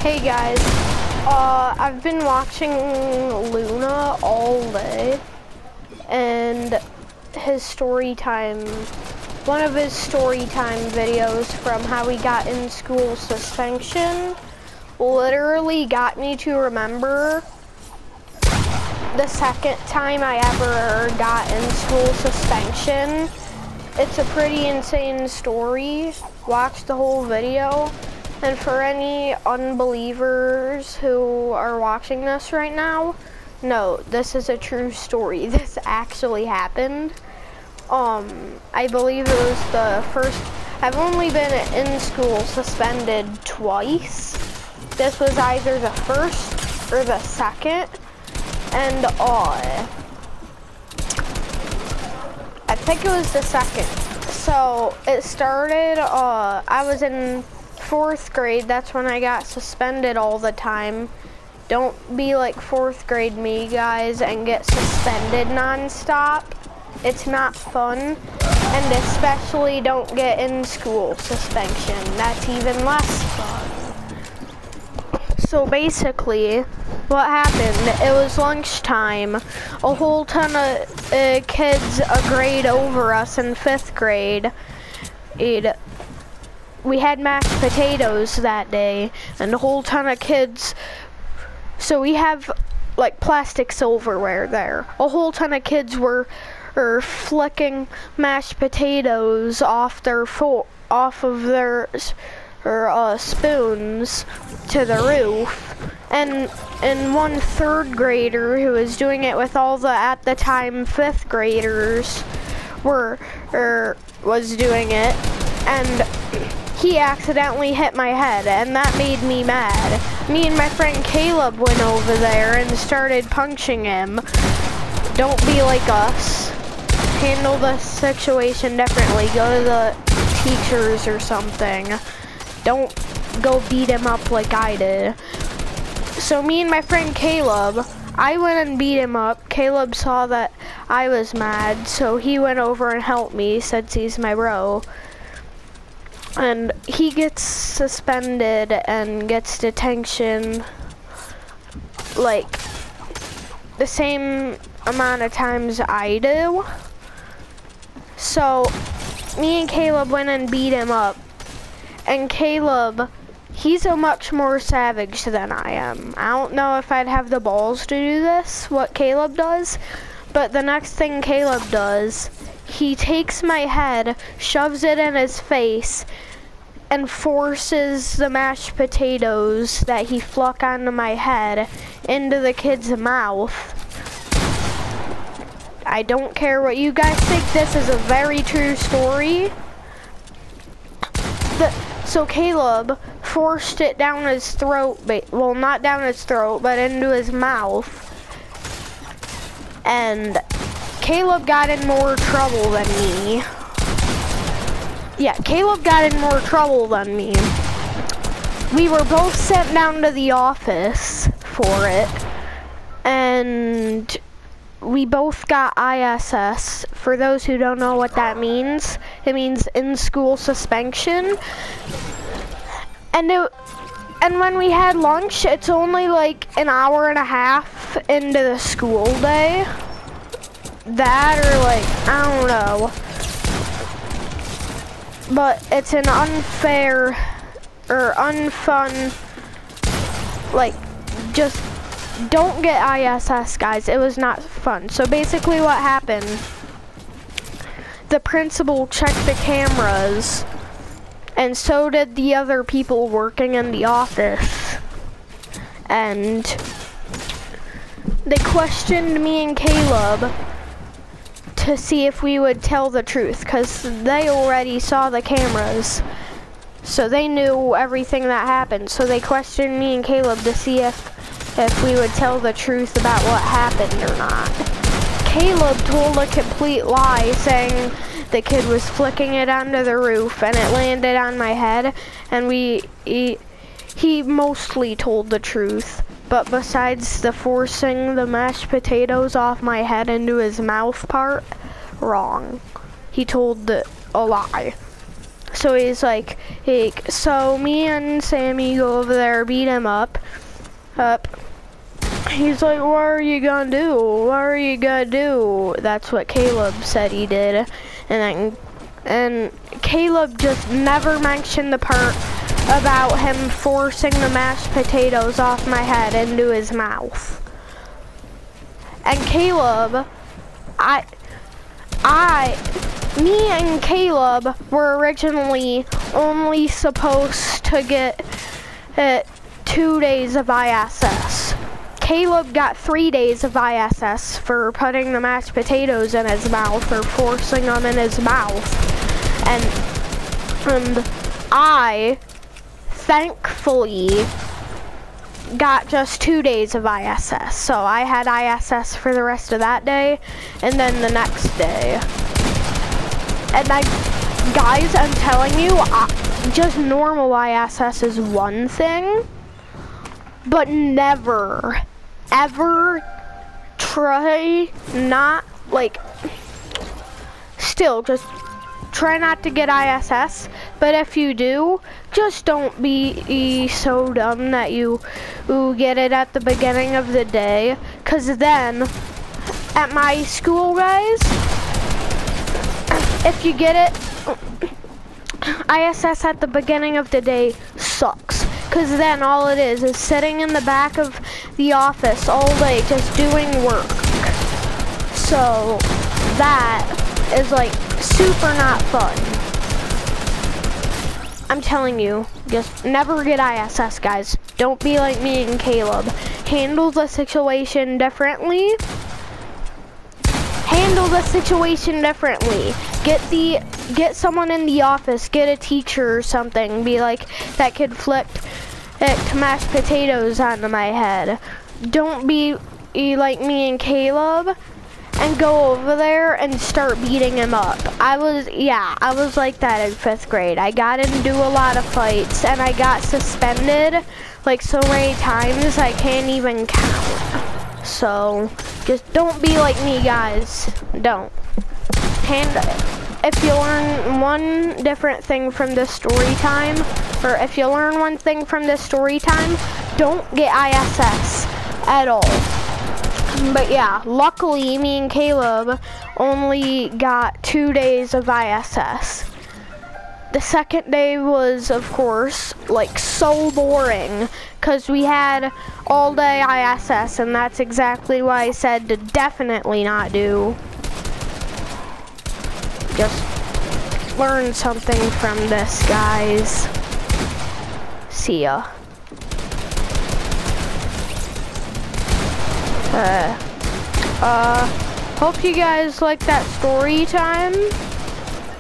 Hey guys, I've been watching Luna all day, and his story time, one of his story time videos from how he got in school suspension literally got me to remember the second time I ever got in school suspension. It's a pretty insane story. Watch the whole video. And for any unbelievers who are watching this right now, no, this is a true story. This actually happened. I believe it was the first, I've only been in school suspended twice. This was either the first or the second. And I think it was the second. So it started, I was in 4th grade. That's when I got suspended all the time. Don't be like 4th grade me, guys, and get suspended non-stop. It's not fun. And especially don't get in school suspension. That's even less fun. So basically, what happened, it was lunchtime. A whole ton of kids a grade over us in 5th grade. We had mashed potatoes that day, and a whole ton of kids. So we have like plastic silverware there. A whole ton of kids were flicking mashed potatoes off their spoons to the roof. And one 3rd grader who was doing it with all the, at the time, 5th graders was doing it, and he accidentally hit my head, and that made me mad. Me and my friend Caleb went over there and started punching him. Don't be like us. Handle the situation differently. Go to the teachers or something. Don't go beat him up like I did. So me and my friend Caleb, I went and beat him up. Caleb saw that I was mad, so he went over and helped me since he's my bro. And he gets suspended and gets detention like the same amount of times I do. So me and Caleb went and beat him up. And Caleb, he's a much more savage than I am. I don't know if I'd have the balls to do this, what Caleb does, but the next thing Caleb does, he takes my head, shoves it in his face, and forces the mashed potatoes that he fluck onto my head into the kid's mouth. I don't care what you guys think, this is a very true story. So Caleb forced it down his throat, well, not down his throat, but into his mouth. And Caleb got in more trouble than me. Yeah, Caleb got in more trouble than me. We were both sent down to the office for it, and we both got ISS. For those who don't know what that means, it means in-school suspension. And when we had lunch, it's only like an hour and a half into the school day. That or like, I don't know. But it's an unfair or unfun, like, just don't get ISS, guys. It was not fun. So basically what happened, the principal checked the cameras, and so did the other people working in the office. And they questioned me and Caleb to see if we would tell the truth, because they already saw the cameras. So they knew everything that happened. So they questioned me and Caleb to see if we would tell the truth about what happened or not. Caleb told a complete lie, saying the kid was flicking it onto the roof and it landed on my head, and he mostly told the truth. But besides the forcing the mashed potatoes off my head into his mouth part, wrong. He told a lie. So he's like, so me and Sammy go over there, beat him up. He's like, what are you gonna do? What are you gonna do? That's what Caleb said he did. And Caleb just never mentioned the part about him forcing the mashed potatoes off my head into his mouth. And Caleb, me and Caleb were originally only supposed to get 2 days of ISS. Caleb got 3 days of ISS for putting the mashed potatoes in his mouth or forcing them in his mouth. And I, thankfully, got just 2 days of ISS. So I had ISS for the rest of that day and then the next day. And guys, I'm telling you, just normal ISS is one thing, but never, ever try not, still just try not to get ISS, but if you do, just don't be so dumb that you get it at the beginning of the day, because then, at my school, guys, if you get it, ISS at the beginning of the day sucks, because then all it is sitting in the back of the office all day just doing work. So that is super not fun. I'm telling you, just never get ISS, guys. Don't be like me and Caleb. Handle the situation differently. Handle the situation differently. Get someone in the office, get a teacher or something. Be like, that kid flipped mashed potatoes onto my head. Don't be like me and Caleb and go over there and start beating him up. I was like that in 5th grade. I got into a lot of fights and I got suspended so many times I can't even count. So just don't be like me, guys. Don't. If you learn one different thing from this story time, or if you learn one thing from this story time, don't get ISS at all. But yeah, luckily me and Caleb only got 2 days of ISS. The second day was, of course, so boring, because we had all day ISS, and that's exactly what I said to definitely not do. Just learn something from this, guys. See ya. Hope you guys like that story time.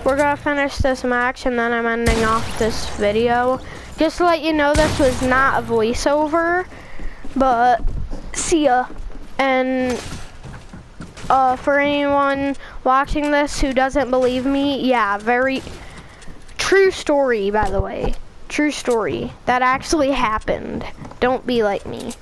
We're gonna finish this match and then I'm ending off this video. Just to let you know, this was not a voiceover, but see ya. And for anyone watching this who doesn't believe me, yeah, very true story, by the way. True story. That actually happened. Don't be like me.